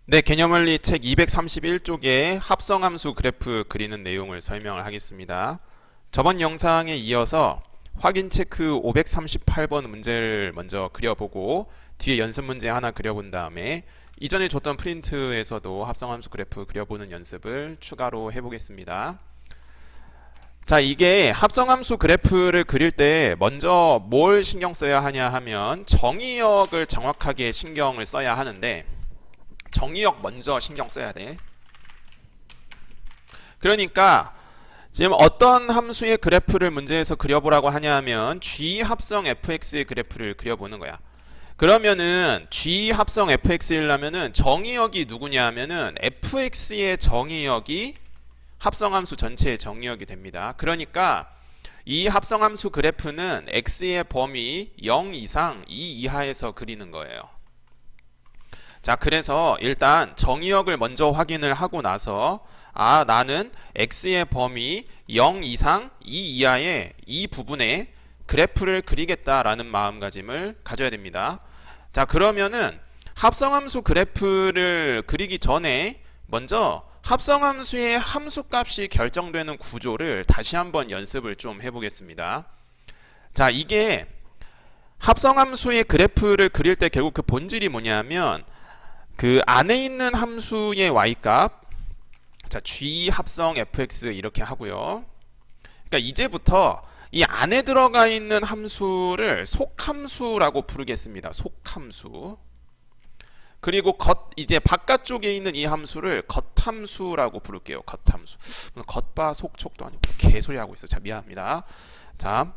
네, 개념원리 책 231쪽에 합성함수 그래프 그리는 내용을 설명을 하겠습니다. 저번 영상에 이어서 확인 체크 538번 문제를 먼저 그려보고 뒤에 연습 문제 하나 그려본 다음에 이전에 줬던 프린트에서도 합성함수 그래프 그려보는 연습을 추가로 해보겠습니다. 자, 이게 합성함수 그래프를 그릴 때 먼저 뭘 신경 써야 하냐 하면 정의역을 정확하게 신경을 써야 하는데 정의역 먼저 신경 써야 돼. 그러니까 지금 어떤 함수의 그래프를 문제에서 그려보라고 하냐 하면 g 합성 fx의 그래프를 그려보는 거야. 그러면은 g 합성 fx이라면은 정의역이 누구냐 하면은 fx의 정의역이 합성함수 전체의 정의역이 됩니다. 그러니까 이 합성함수 그래프는 x의 범위 0 이상 2 이하에서 그리는 거예요. 자, 그래서 일단 정의역을 먼저 확인을 하고 나서 나는 x의 범위 0 이상 2 이하의 이 부분에 그래프를 그리겠다라는 마음가짐을 가져야 됩니다. 자, 그러면은 합성함수 그래프를 그리기 전에 먼저 합성함수의 함수값이 결정되는 구조를 다시 한번 연습을 좀 해보겠습니다. 자, 이게 합성함수의 그래프를 그릴 때 결국 그 본질이 뭐냐면 그 안에 있는 함수의 y값, 자, g 합성 fx 이렇게 하고요. 그러니까 이제부터 이 안에 들어가 있는 함수를 속함수라고 부르겠습니다. 속함수. 그리고 이제 바깥쪽에 있는 이 함수를 겉함수라고 부를게요. 겉함수. 겉바 속촉도 아니고 개소리 하고 있어. 자, 미안합니다. 자,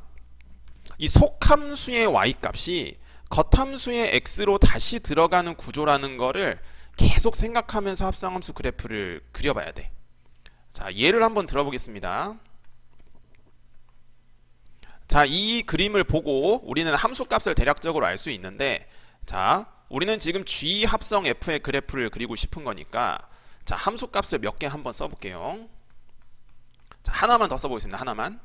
이 속함수의 y값이 겉함수의 x로 다시 들어가는 구조라는 거를 계속 생각하면서 합성함수 그래프를 그려봐야 돼. 자, 예를 한번 들어보겠습니다. 자, 이 그림을 보고 우리는 함수값을 대략적으로 알 수 있는데, 자, 우리는 지금 g 합성 f의 그래프를 그리고 싶은 거니까, 자, 함수값을 몇 개 한번 써볼게요. 자, 하나만 더 써보겠습니다. 하나만.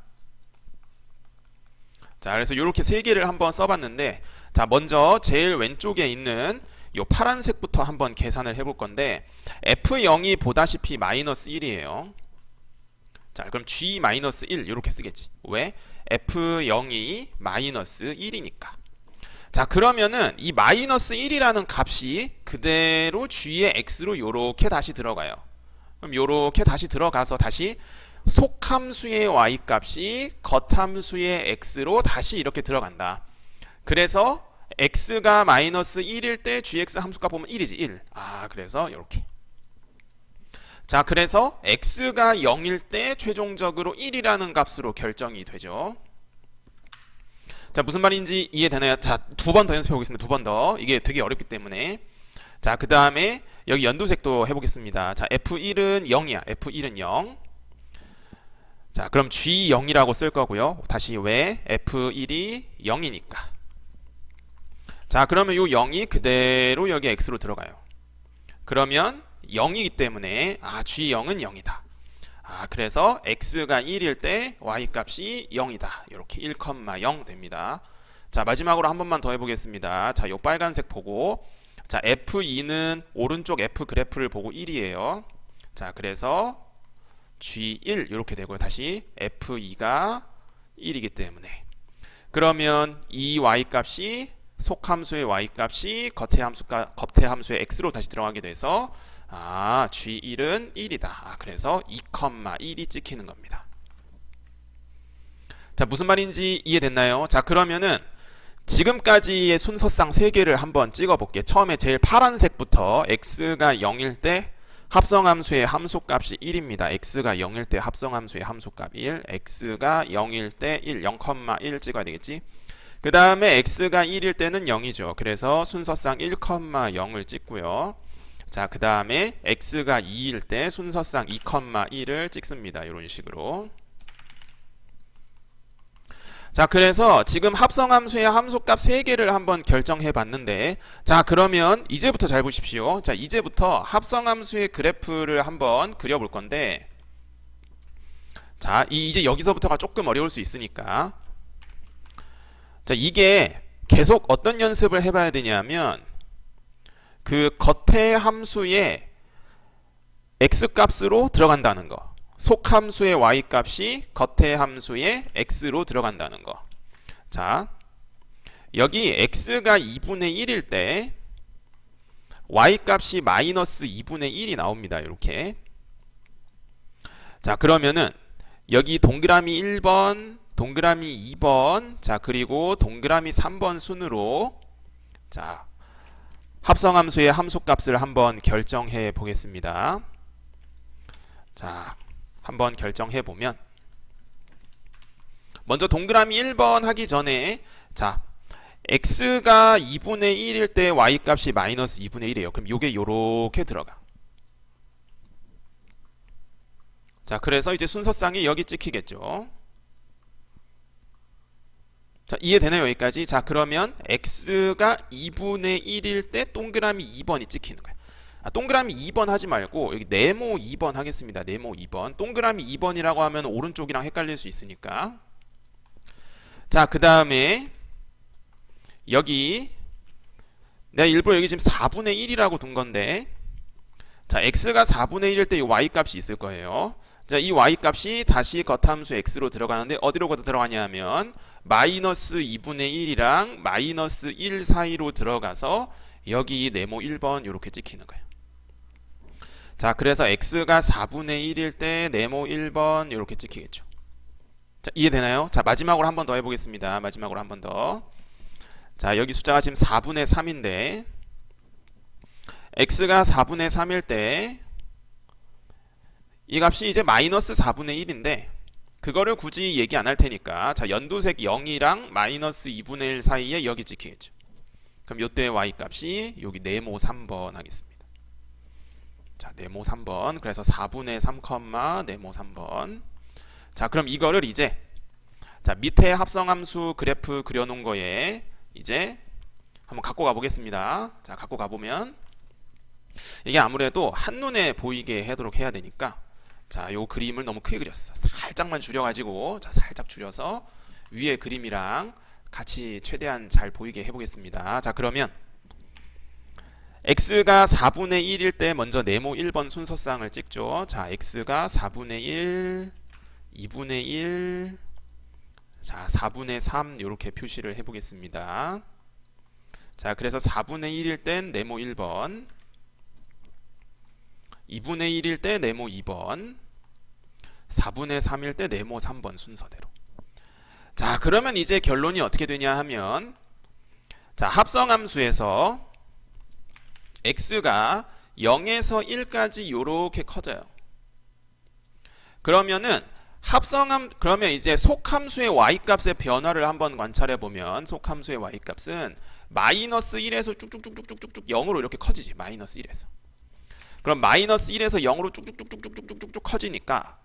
자, 그래서 이렇게 세 개를 한번 써봤는데, 자, 먼저 제일 왼쪽에 있는 요 파란색부터 한번 계산을 해볼 건데 f0이 보다시피 마이너스 1이에요. 자, 그럼 g 마이너스 1 이렇게 쓰겠지. 왜? f0이 마이너스 1이니까. 자, 그러면은 이 마이너스 1이라는 값이 그대로 g의 x로 요렇게 다시 들어가요. 그럼 요렇게 다시 들어가서 다시 속함수의 y값이 겉함수의 x로 다시 이렇게 들어간다. 그래서 x가 마이너스 1일 때 gx 함수값 보면 1이지 1. 그래서 이렇게. 자, 그래서 x가 0일 때 최종적으로 1이라는 값으로 결정이 되죠. 자, 무슨 말인지 이해되나요? 자, 두 번 더 연습해 보겠습니다. 두 번 더. 이게 되게 어렵기 때문에. 자, 그 다음에 여기 연두색도 해보겠습니다. 자, f1은 0이야. f1은 0. 자, 그럼 g0이라고 쓸 거고요. 다시 왜? f1이 0이니까. 자, 그러면 요 0이 그대로 여기 x로 들어가요. 그러면 0이기 때문에 g0은 0이다. 그래서 x가 1일 때 y값이 0이다. 이렇게 1,0 됩니다. 자, 마지막으로 한 번만 더 해보겠습니다. 자, 요 빨간색 보고, 자, f2는 오른쪽 f 그래프를 보고 1이에요. 자, 그래서 g1 이렇게 되고요. 다시 f2가 1이기 때문에. 그러면 이 y값이 속함수의 y값이 겉의 함수의 x로 다시 들어가게 돼서 g1은 1이다. 그래서 2,1이 찍히는 겁니다. 자, 무슨 말인지 이해됐나요? 자, 그러면은 지금까지의 순서상 3개를 한번 찍어볼게요. 처음에 제일 파란색부터 x가 0일 때 합성함수의 함수값이 1입니다. x가 0일 때 합성함수의 함수값 1, x가 0일 때 1, 0,1 찍어야 되겠지? 그 다음에 x가 1일 때는 0이죠. 그래서 순서상 1,0을 찍고요. 자, 그 다음에 x가 2일 때 순서상 2,1을 찍습니다. 이런 식으로. 자, 그래서 지금 합성함수의 함수값 3개를 한번 결정해 봤는데, 자, 그러면 이제부터 잘 보십시오. 자, 이제부터 합성함수의 그래프를 한번 그려볼 건데, 자, 이제 여기서부터가 조금 어려울 수 있으니까, 자, 이게 계속 어떤 연습을 해봐야 되냐면 그 겉의 함수의 x값으로 들어간다는 거. 속함수의 y값이 겉의 함수의 x로 들어간다는 거. 자, 여기 x가 2분의 1일 때 y값이 마이너스 2분의 1이 나옵니다. 이렇게. 자, 그러면은 여기 동그라미 1번, 동그라미 2번, 자, 그리고 동그라미 3번 순으로 자, 합성함수의 함수값을 한번 결정해 보겠습니다. 자, 한번 결정해 보면 먼저 동그라미 1번 하기 전에 자, x가 2분의 1일 때 y값이 마이너스 2분의 1이에요. 그럼 이게 요렇게 들어가. 자, 그래서 이제 순서상이 여기 찍히겠죠. 자, 이해되나요? 여기까지? 자, 그러면 x가 2분의 1일 때 동그라미 2번이 찍히는 거예요. 동그라미 2번 하지 말고 여기 네모 2번 하겠습니다. 네모 2번. 동그라미 2번이라고 하면 오른쪽이랑 헷갈릴 수 있으니까. 자, 그 다음에 여기 내가 일부러 여기 지금 4분의 1이라고 둔 건데 자, x가 4분의 1일 때 이 y값이 있을 거예요. 자, 이 y값이 다시 겉함수 x로 들어가는데 어디로 들어가냐 하면 마이너스 2분의 1이랑 마이너스 1 사이로 들어가서 여기 네모 1번 이렇게 찍히는 거예요. 자, 그래서 x가 4분의 1일 때 네모 1번 이렇게 찍히겠죠. 자, 이해되나요? 자, 마지막으로 한 번 더 해보겠습니다. 마지막으로 한 번 더. 자, 여기 숫자가 지금 4분의 3인데 x가 4분의 3일 때 이 값이 이제 마이너스 4분의 1인데 그거를 굳이 얘기 안 할 테니까 자, 연두색 0이랑 마이너스 2분의 1 사이에 여기 찍히겠죠. 그럼 요때 y값이 여기 네모 3번 하겠습니다. 자, 네모 3번. 그래서 4분의 3, 네모 3번. 자, 그럼 이거를 이제 자, 밑에 합성함수 그래프 그려놓은 거에 이제 한번 갖고 가보겠습니다. 자, 갖고 가보면 이게 아무래도 한눈에 보이게 하도록 해야 되니까 자, 요 그림을 너무 크게 그렸어. 살짝만 줄여가지고 자, 살짝 줄여서 위에 그림이랑 같이 최대한 잘 보이게 해보겠습니다. 자, 그러면 x가 4분의 1일 때 먼저 네모 1번 순서상을 찍죠. 자, x가 4분의 1, 2분의 1, 자, 4분의 3 이렇게 표시를 해보겠습니다. 자, 그래서 4분의 1일 땐 네모 1번, 2분의 1일 때 네모 2번, 4분의 3일 때 네모 3번 순서대로. 자, 그러면 이제 결론이 어떻게 되냐 하면 자, 합성함수에서 x가 0에서 1까지 요렇게 커져요. 그러면 이제 속함수의 y값의 변화를 한번 관찰해 보면 속함수의 y값은 마이너스 1에서 쭉쭉쭉쭉쭉쭉 0으로 이렇게 커지지. 마이너스 1에서. 그럼 마이너스 1에서 0으로 쭉쭉쭉쭉쭉쭉쭉 커지니까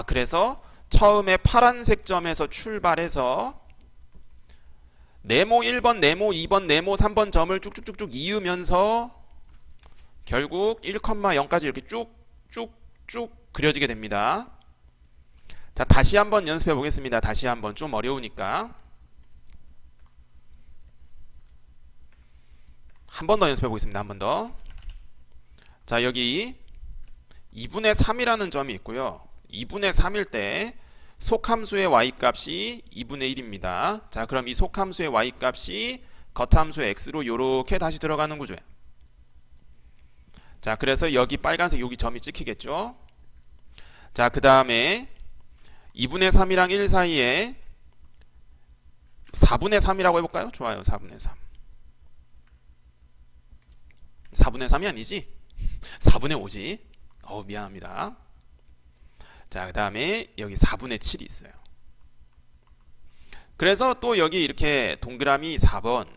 그래서 처음에 파란색 점에서 출발해서 네모 1번, 네모 2번, 네모 3번 점을 쭉쭉쭉쭉 이으면서 결국 1,0까지 이렇게 쭉쭉쭉 그려지게 됩니다. 자, 다시 한번 연습해 보겠습니다. 다시 한번 좀 어려우니까 한 번 더 연습해 보겠습니다. 한 번 더. 자, 여기 2분의 3이라는 점이 있고요. 2분의 3일 때 속함수의 y값이 2분의 1입니다. 자, 그럼 이 속함수의 y값이 겉함수의 x로 요렇게 다시 들어가는 구조예요. 자, 그래서 여기 빨간색 여기 점이 찍히겠죠. 자, 그 다음에 2분의 3이랑 1 사이에 4분의 3이라고 해볼까요? 좋아요. 4분의 3. 4분의 3이 아니지? 4분의 5지. 미안합니다. 자, 그 다음에 여기 4분의 7이 있어요. 그래서 또 여기 이렇게 동그라미 4번,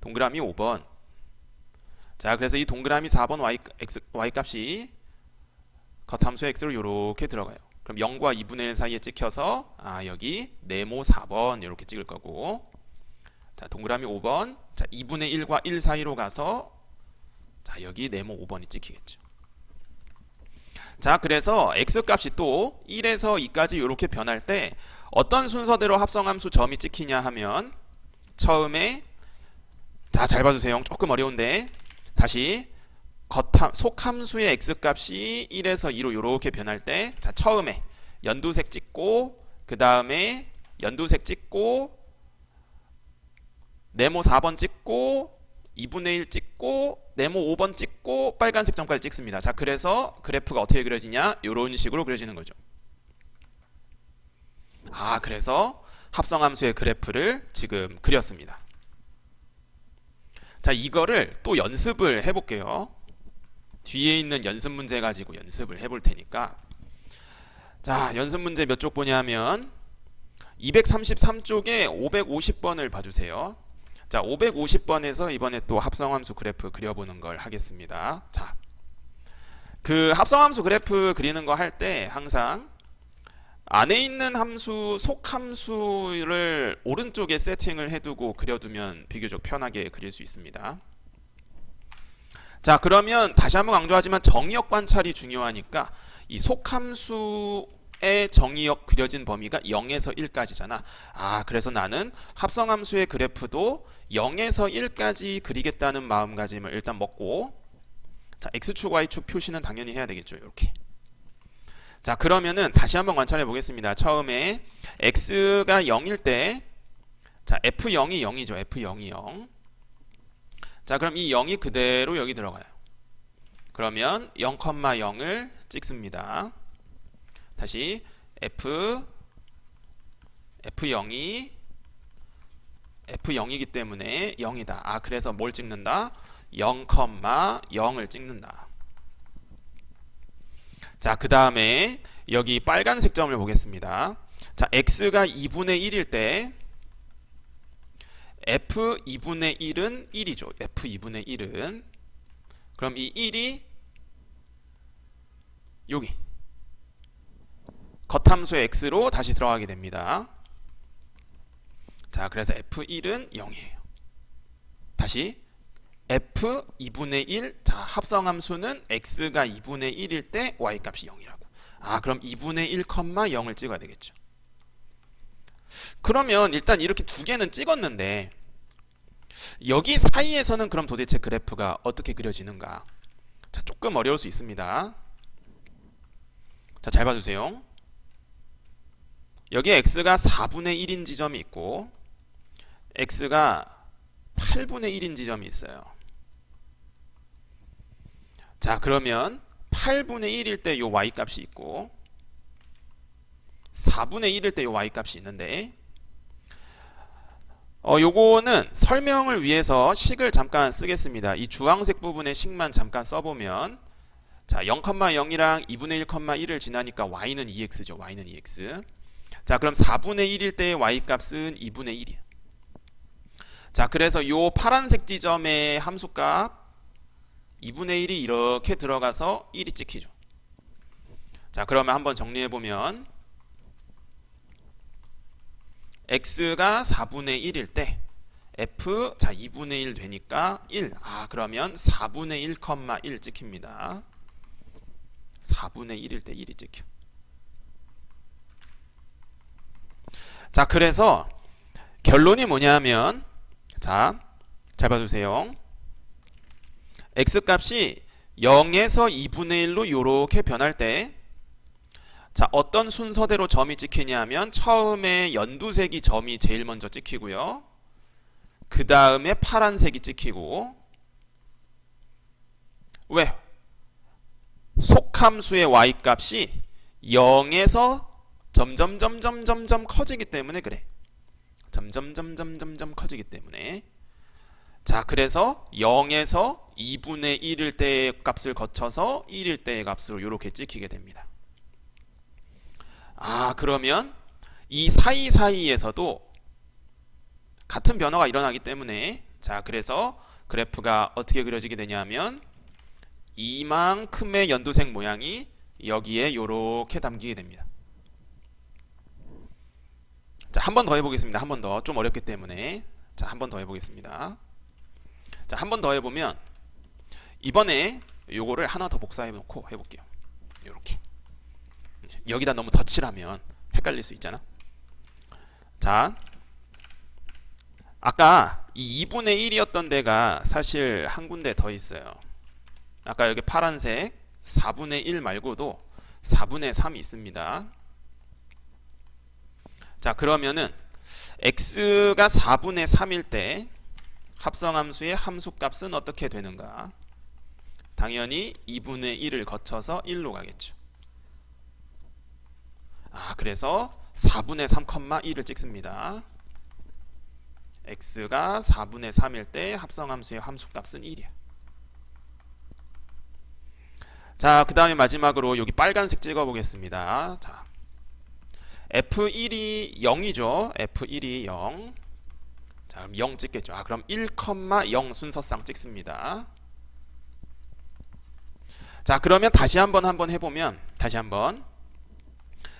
동그라미 5번. 자, 그래서 이 동그라미 4번 y값이 겉함수 x로 이렇게 들어가요. 그럼 0과 2분의 1 사이에 찍혀서 여기 네모 4번 이렇게 찍을 거고, 자, 동그라미 5번, 자, 2분의 1과 1 사이로 가서 자, 여기 네모 5번이 찍히겠죠. 자, 그래서 x값이 또 1에서 2까지 이렇게 변할 때 어떤 순서대로 합성함수 점이 찍히냐 하면 처음에 자, 잘 봐주세요. 조금 어려운데 다시 속함수의 x값이 1에서 2로 이렇게 변할 때, 자, 처음에 연두색 찍고 그 다음에 연두색 찍고 네모 4번 찍고 2분의 1 찍고 네모 5번 찍고 빨간색 점까지 찍습니다. 자, 그래서 그래프가 어떻게 그려지냐? 이런 식으로 그려지는 거죠. 그래서 합성함수의 그래프를 지금 그렸습니다. 자, 이거를 또 연습을 해볼게요. 뒤에 있는 연습 문제 가지고 연습을 해볼 테니까. 자, 연습 문제 몇 쪽 보냐면 233쪽에 550번을 봐주세요. 자, 550번에서 이번에 또 합성함수 그래프 그려보는 걸 하겠습니다. 자, 그 합성함수 그래프 그리는 거 할 때 항상 안에 있는 함수, 속함수를 오른쪽에 세팅을 해두고 그려두면 비교적 편하게 그릴 수 있습니다. 자, 그러면 다시 한번 강조하지만 정의역 관찰이 중요하니까 이 속함수의 정의역 그려진 범위가 0에서 1까지잖아. 그래서 나는 합성함수의 그래프도 0에서 1까지 그리겠다는 마음가짐을 일단 먹고, 자, x축, y축 표시는 당연히 해야 되겠죠. 이렇게. 자, 그러면은 다시 한번 관찰해 보겠습니다. 처음에 x가 0일 때, 자, f0이 0이죠. f0이 0. 자, 그럼 이 0이 그대로 여기 들어가요. 그러면 0,0을 찍습니다. 다시 f0이 f0이기 때문에 0이다. 그래서 뭘 찍는다? 0,0을 찍는다. 자, 그 다음에 여기 빨간색 점을 보겠습니다. 자, x가 2분의 1일 때 f2분의 1은 1이죠. f2분의 1은. 그럼 이 1이 여기 겉함수의 x로 다시 들어가게 됩니다. 자, 그래서 f1은 0이에요. 다시 f2분의 1, 자, 합성함수는 x가 2분의 1일 때 y값이 0이라고. 그럼 2분의 1,0을 찍어야 되겠죠. 그러면 일단 이렇게 두 개는 찍었는데 여기 사이에서는 그럼 도대체 그래프가 어떻게 그려지는가? 자, 조금 어려울 수 있습니다. 자, 잘 봐주세요. 여기에 x가 4분의 1인 지점이 있고 x가 8분의 1인 지점이 있어요. 자, 그러면 8분의 1일 때 요 y값이 있고 4분의 1일 때 요 y값이 있는데, 요거는 설명을 위해서 식을 잠깐 쓰겠습니다. 이 주황색 부분의 식만 잠깐 써보면, 자, 0,0이랑 2분의 1,1을 지나니까 y는 2x죠. y는 2x. 자, 그럼 4분의 1일 때의 y값은 2분의 1이에요. 자, 그래서 요 파란색 지점의 함수값 2분의 1이 이렇게 들어가서 1이 찍히죠. 자, 그러면 한번 정리해보면 x가 4분의 1일 때 f, 자, 2분의 1 되니까 1. 그러면 4분의 1,1 찍힙니다. 4분의 1일 때 1이 찍혀. 자, 그래서 결론이 뭐냐면, 자, 잘 봐주세요. x값이 0에서 2분의 1로 이렇게 변할 때, 자, 어떤 순서대로 점이 찍히냐면 처음에 연두색이 점이 제일 먼저 찍히고요. 그 다음에 파란색이 찍히고. 왜? 속함수의 y값이 0에서 점점 커지기 때문에 그래. 점점 커지기 때문에. 자, 그래서 0에서 2분의 1일 때의 값을 거쳐서 1일 때의 값으로 이렇게 찍히게 됩니다. 그러면 이 사이사이에서도 같은 변화가 일어나기 때문에, 자, 그래서 그래프가 어떻게 그려지게 되냐면 이만큼의 연두색 모양이 여기에 이렇게 담기게 됩니다. 자, 한 번 더 해보겠습니다. 한 번 더. 좀 어렵기 때문에. 자, 한 번 더 해보겠습니다. 자, 한 번 더 해보면 이번에 요거를 하나 더 복사해 놓고 해볼게요. 이렇게. 여기다 너무 덧칠 하면 헷갈릴 수 있잖아. 자, 아까 이 2분의 1이었던 데가 사실 한 군데 더 있어요. 아까 여기 파란색 4분의 1 말고도 4분의 3이 있습니다. 자, 그러면은 x가 4분의 3일 때 합성함수의 함수값은 어떻게 되는가? 당연히 2분의 1을 거쳐서 1로 가겠죠. 그래서 4분의 3,1을 찍습니다. x가 4분의 3일 때 합성함수의 함수값은 1이야. 자, 그 다음에 마지막으로 여기 빨간색 찍어보겠습니다. 자, f1이 0이죠. f1이 0. 자, 그럼 0 찍겠죠. 그럼 1,0 순서상 찍습니다. 자, 그러면 다시 한번 해보면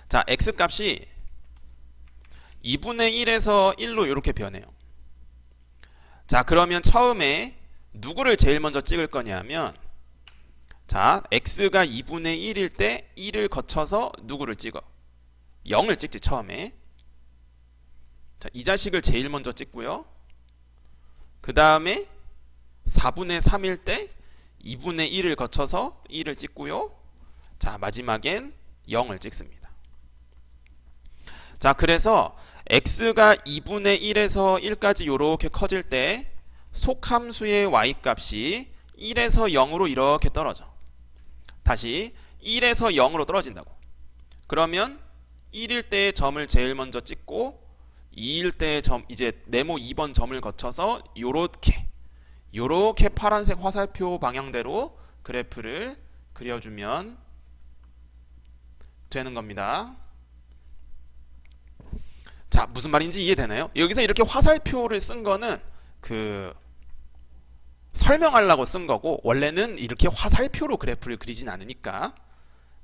자, x값이 2분의 1에서 1로 이렇게 변해요. 자, 그러면 처음에 누구를 제일 먼저 찍을 거냐면, 자, x가 2분의 1일 때 1을 거쳐서 누구를 찍어? 0을 찍지 처음에. 자, 이 자식을 제일 먼저 찍고요. 그 다음에 4분의 3일 때 2분의 1을 거쳐서 1을 찍고요. 자, 마지막엔 0을 찍습니다. 자, 그래서 x가 2분의 1에서 1까지 이렇게 커질 때 속함수의 y값이 1에서 0으로 이렇게 떨어져. 다시 1에서 0으로 떨어진다고. 그러면 1일 때의 점을 제일 먼저 찍고 2일 때의 점, 이제 네모 2번 점을 거쳐서 요렇게 파란색 화살표 방향대로 그래프를 그려주면 되는 겁니다. 자, 무슨 말인지 이해되나요? 여기서 이렇게 화살표를 쓴 거는 설명하려고 쓴 거고, 원래는 이렇게 화살표로 그래프를 그리진 않으니까.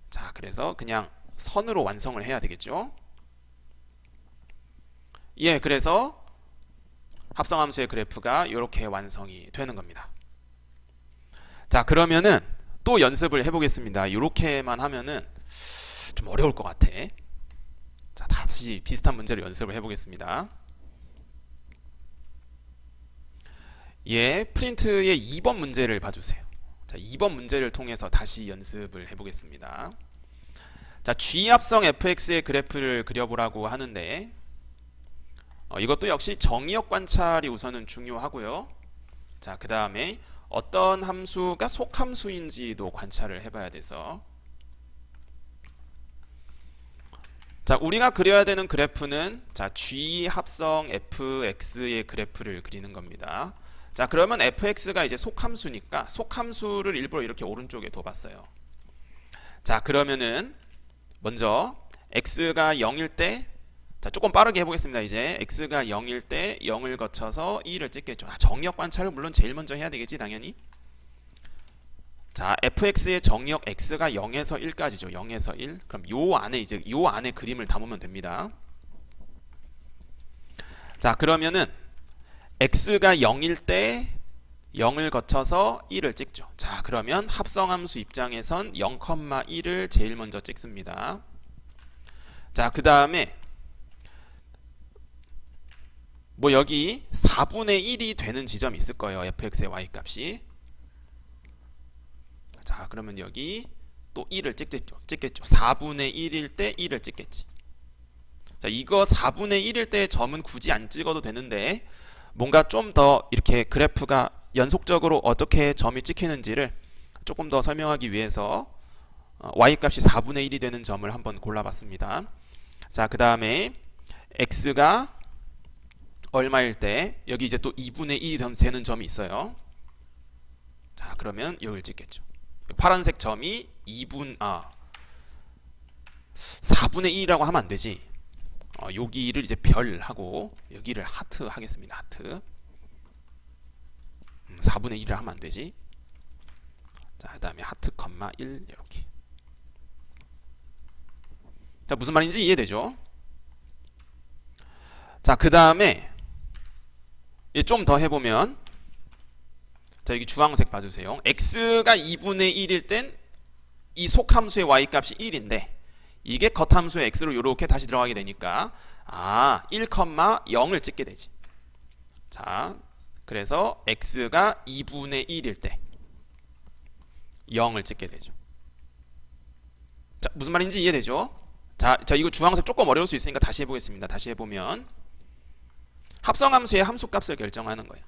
자, 그래서 그냥 선으로 완성을 해야 되겠죠. 예, 그래서 합성함수의 그래프가 이렇게 완성이 되는 겁니다. 자, 그러면은 또 연습을 해보겠습니다. 이렇게만 하면은 좀 어려울 것 같아. 자, 다시 비슷한 문제를 연습을 해보겠습니다. 예, 프린트의 2번 문제를 봐주세요. 자, 2번 문제를 통해서 다시 연습을 해보겠습니다. 자, G합성 fx의 그래프를 그려보라고 하는데, 이것도 역시 정의역 관찰이 우선은 중요하고요. 자, 그 다음에 어떤 함수가 속함수인지도 관찰을 해봐야 돼서, 자, 우리가 그려야 되는 그래프는 자, G 합성 fx의 그래프를 그리는 겁니다. 자, 그러면 fx가 이제 속함수니까 속함수를 일부러 이렇게 오른쪽에 둬봤어요. 자, 그러면은 먼저 x가 0일 때, 자, 조금 빠르게 해보겠습니다. 이제 x가 0일 때 0을 거쳐서 2를 찍겠죠. 정의역 관찰을 물론 제일 먼저 해야 되겠지, 당연히. 자, fx의 정의역 x가 0에서 1까지죠. 0에서 1. 그럼 요 안에 그림을 담으면 됩니다. 자, 그러면은 x가 0일 때 0을 거쳐서 1을 찍죠. 자, 그러면 합성함수 입장에선 0,1을 제일 먼저 찍습니다. 자, 그 다음에 뭐 여기 4분의 1이 되는 지점이 있을 거예요. fx의 y값이. 자, 그러면 여기 또 1을 찍겠죠. 4분의 1일 때 1을 찍겠지. 자, 이거 4분의 1일 때 점은 굳이 안 찍어도 되는데, 뭔가 좀 더 이렇게 그래프가 연속적으로 어떻게 점이 찍히는지를 조금 더 설명하기 위해서 y값이 4분의 1이 되는 점을 한번 골라봤습니다. 자, 그 다음에 x가 얼마일 때 여기 이제 또 2분의 1이 되는 점이 있어요. 자, 그러면 여기를 찍겠죠. 파란색 점이 4분의 1이라고 하면 안 되지. 여기를 이제 별하고 여기를 하트 하겠습니다. 하트. 4분의 1을 하면 안 되지. 자, 그 다음에 하트, 1 이렇게. 자, 무슨 말인지 이해되죠? 자, 그 다음에 좀 더 해보면, 자, 여기 주황색 봐주세요. x가 2분의 1일 땐 이 속함수의 y값이 1인데 이게 겉함수의 x로 이렇게 다시 들어가게 되니까 1,0을 찍게 되지. 자, 그래서 x가 2분의 1일 때 0을 찍게 되죠. 자, 무슨 말인지 이해되죠? 자, 이거 주황색 조금 어려울 수 있으니까 다시 해보겠습니다. 다시 해보면 합성함수의 함수값을 결정하는 거예요.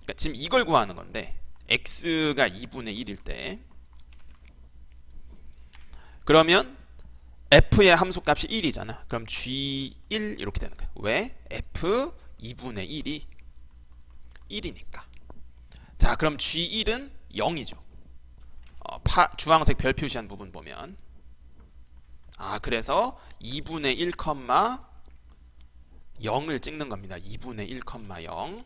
그러니까 지금 이걸 구하는 건데 x가 2분의 1일 때 그러면 f의 함수값이 1이잖아. 그럼 g1 이렇게 되는 거야. 왜? f 2분의 1이 1이니까. 자, 그럼 g1은 0이죠. 주황색 별 표시한 부분 보면 그래서 2분의 1, 0을 찍는 겁니다. 2분의 1, 0.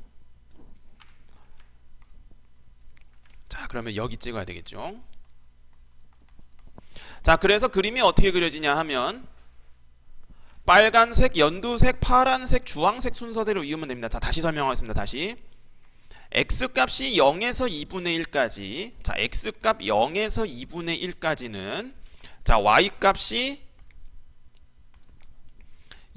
자, 그러면 여기 찍어야 되겠죠. 자, 그래서 그림이 어떻게 그려지냐 하면 빨간색, 연두색, 파란색, 주황색 순서대로 이으면 됩니다. 자, 다시 설명하겠습니다. 다시 x값이 0에서 2분의 1까지, 자, x값 0에서 2분의 1까지는 자, y값이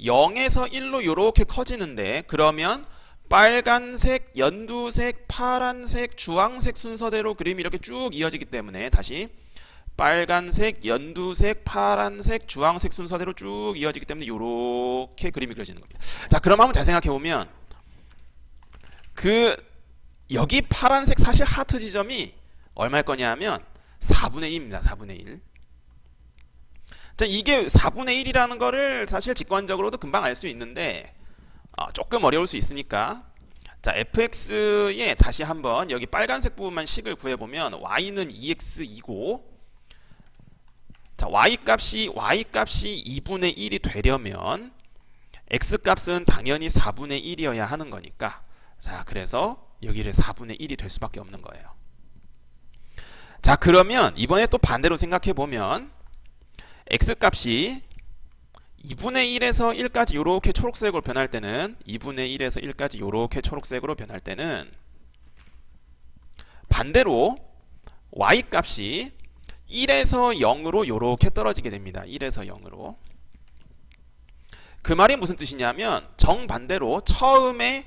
0에서 1로 이렇게 커지는데 그러면 빨간색, 연두색, 파란색, 주황색 순서대로 그림이 이렇게 쭉 이어지기 때문에 다시 빨간색, 연두색, 파란색, 주황색 순서대로 쭉 이어지기 때문에 이렇게 그림이 그려지는 겁니다. 자, 그럼 한번 잘 생각해 보면 여기 파란색 사실 하트 지점이 얼마일 거냐 하면 4분의 1입니다. 4분의 1. 자, 이게 4분의 1이라는 거를 사실 직관적으로도 금방 알 수 있는데 조금 어려울 수 있으니까 자, fx에 다시 한번 여기 빨간색 부분만 식을 구해보면 y는 2x이고 자, y값이 2분의 1이 되려면 x값은 당연히 4분의 1이어야 하는 거니까 자, 그래서 여기를 4분의 1이 될 수밖에 없는 거예요. 자, 그러면 이번에 또 반대로 생각해 보면 x값이 2분의 1에서 1까지 이렇게 초록색으로 변할 때는 2분의 1에서 1까지 이렇게 초록색으로 변할 때는 반대로 y값이 1에서 0으로 이렇게 떨어지게 됩니다. 1에서 0으로. 그 말이 무슨 뜻이냐면 정반대로 처음에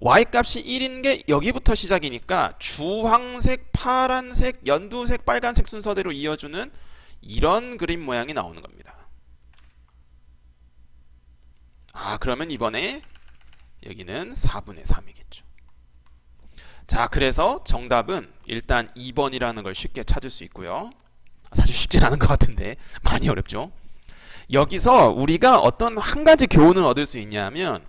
y값이 1인 게 여기부터 시작이니까 주황색, 파란색, 연두색, 빨간색 순서대로 이어주는 이런 그림 모양이 나오는 겁니다. 그러면 이번에 여기는 4분의 3이겠죠. 자, 그래서 정답은 일단 2번이라는 걸 쉽게 찾을 수 있고요. 사실 쉽진 않은 것 같은데 많이 어렵죠. 여기서 우리가 어떤 한 가지 교훈을 얻을 수 있냐면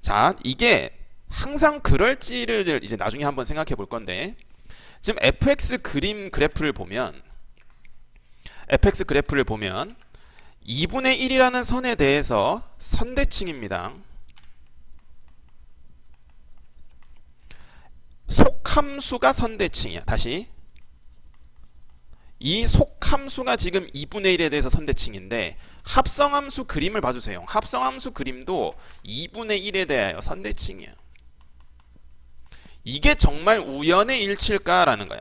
자, 이게 항상 그럴지를 이제 나중에 한번 생각해 볼 건데 지금 fx 그래프를 보면 2분의 1이라는 선에 대해서 선대칭입니다. 속함수가 선대칭이야. 다시 이 속함수가 지금 2분의 1에 대해서 선대칭인데 합성함수 그림을 봐주세요. 합성함수 그림도 2분의 1에 대하여 선대칭이야. 이게 정말 우연의 일치일까라는 거야.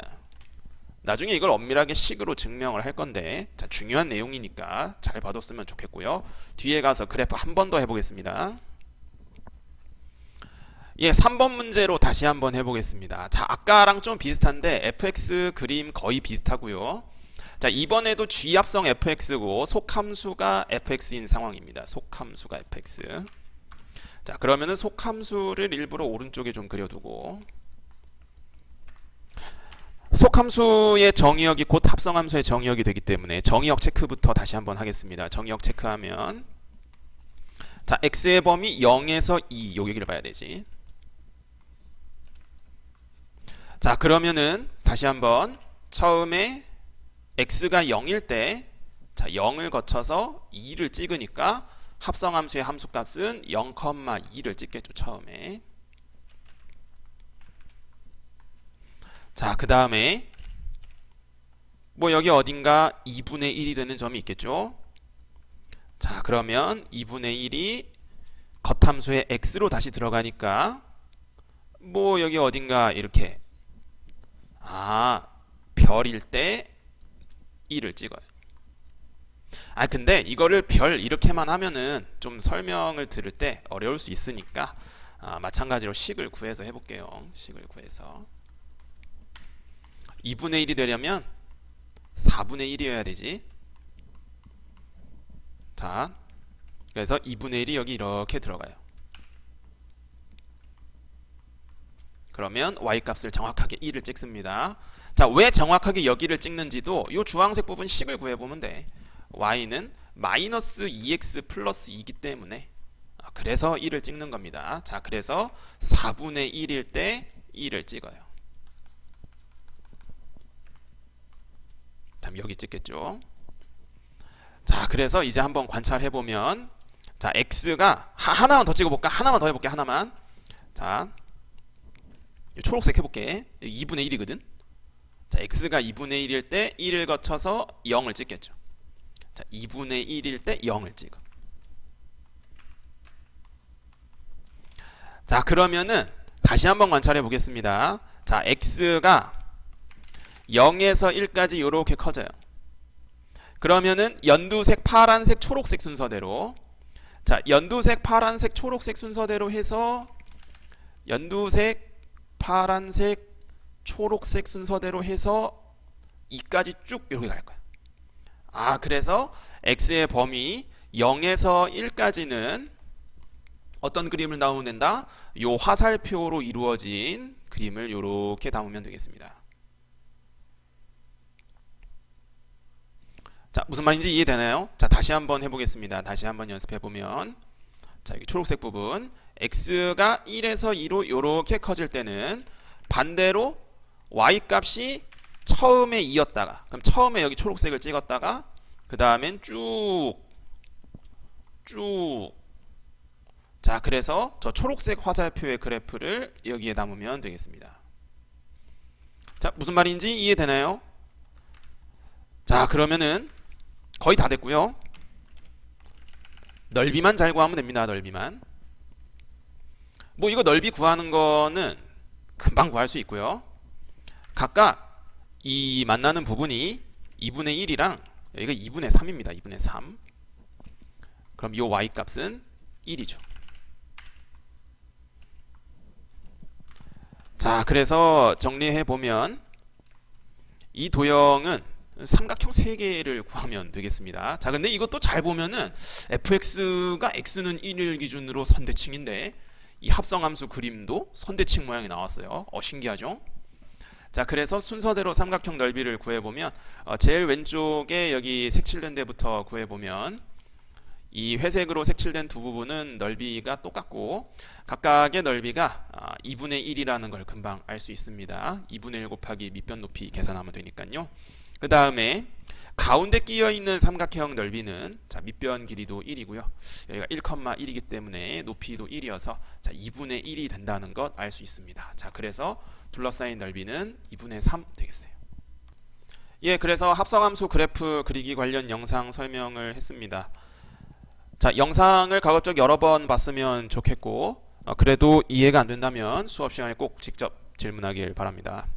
나중에 이걸 엄밀하게 식으로 증명을 할 건데 자, 중요한 내용이니까 잘 봐뒀으면 좋겠고요. 뒤에 가서 그래프 한 번 더 해보겠습니다. 3번 문제로 다시 한번 해보겠습니다. 자, 아까랑 좀 비슷한데 fx 그림 거의 비슷하고요. 자, 이번에도 g합성 fx고 속함수가 fx인 상황입니다. 속함수가 fx. 자, 그러면은 속함수를 일부러 오른쪽에 좀 그려두고 속함수의 정의역이 곧 합성함수의 정의역이 되기 때문에 정의역 체크부터 다시 한번 하겠습니다. 정의역 체크하면 자, x의 범위 0에서 2 요 얘기를 봐야 되지. 자, 그러면은 다시 한번 처음에 x가 0일 때 자, 0을 거쳐서 2를 찍으니까 합성함수의 함수값은 0,2를 찍겠죠. 처음에. 자, 그 다음에 뭐 여기 어딘가 2분의 1이 되는 점이 있겠죠. 자, 그러면 2분의 1이 겉함수의 x로 다시 들어가니까 뭐 여기 어딘가 이렇게 별일 때 1을 찍어요. 근데 이거를 별 이렇게만 하면은 좀 설명을 들을 때 어려울 수 있으니까 마찬가지로 식을 구해서 해볼게요. 식을 구해서 2분의 1이 되려면 4분의 1이어야 되지. 자, 그래서 2분의 1이 여기 이렇게 들어가요. 그러면 y값을 정확하게 1을 찍습니다. 자, 왜 정확하게 여기를 찍는지도 이 주황색 부분 식을 구해보면 돼. y는 마이너스 2x 플러스 2이기 때문에 그래서 1을 찍는 겁니다. 자, 그래서 4분의 1일 때 1을 찍어요. 다음 여기 찍겠죠. 자, 그래서 이제 한번 관찰해보면 자, x가 하나만 더 찍어볼까? 하나만 더 해볼게. 하나만. 자, 초록색 해볼게. 2분의 1이거든. 자, x가 2분의 1일 때 1을 거쳐서 0을 찍겠죠. 자, 2분의 1일 때 0을 찍어. 자, 그러면은 다시 한번 관찰해 보겠습니다. 자, x가 0에서 1까지 이렇게 커져요. 그러면은 연두색, 파란색, 초록색 순서대로 자, 연두색, 파란색, 초록색 순서대로 해서 연두색, 파란색, 초록색 순서대로 해서 2까지 쭉 이렇게 갈 거야. 그래서 x의 범위 0에서 1까지는 어떤 그림을 나오면 된다? 요 화살표로 이루어진 그림을 이렇게 담으면 되겠습니다. 자, 무슨 말인지 이해되나요? 자, 다시 한번 해보겠습니다. 다시 한번 연습해보면 자, 여기 초록색 부분 x가 1에서 2로 이렇게 커질 때는 반대로 y값이 처음에 2였다가 그럼 처음에 여기 초록색을 찍었다가 그 다음엔 쭉 자, 그래서 저 초록색 화살표의 그래프를 여기에 담으면 되겠습니다. 자, 무슨 말인지 이해되나요? 자, 그러면은 거의 다 됐고요. 넓이만 잘 구하면 됩니다. 넓이만. 뭐 이거 넓이 구하는 거는 금방 구할 수 있고요. 각각 이 만나는 부분이 2분의 1이랑 여기가 2분의 3입니다. 2분의 3. 그럼 이 y값은 1이죠. 자, 그래서 정리해 보면 이 도형은 삼각형 3개를 구하면 되겠습니다. 자, 근데 이것도 잘 보면은 fx가 x는 1을 기준으로 선대칭인데 이 합성함수 그림도 선대칭 모양이 나왔어요. 신기하죠? 자, 그래서 순서대로 삼각형 넓이를 구해보면 제일 왼쪽에 여기 색칠된 데부터 구해보면 이 회색으로 색칠된 두 부분은 넓이가 똑같고 각각의 넓이가 2분의 1이라는 걸 금방 알 수 있습니다. 2분의 1 곱하기 밑변 높이 계산하면 되니까요. 그 다음에 가운데 끼어 있는 삼각형 넓이는 자, 밑변 길이도 1이고요. 여기가 1,1이기 때문에 높이도 1이어서 자, 2분의 1이 된다는 것 알 수 있습니다. 자, 그래서 둘러싸인 넓이는 2분의 3 되겠어요. 예, 그래서 합성함수 그래프 그리기 관련 영상 설명을 했습니다. 자, 영상을 가급적 여러 번 봤으면 좋겠고 그래도 이해가 안 된다면 수업 시간에 꼭 직접 질문하길 바랍니다.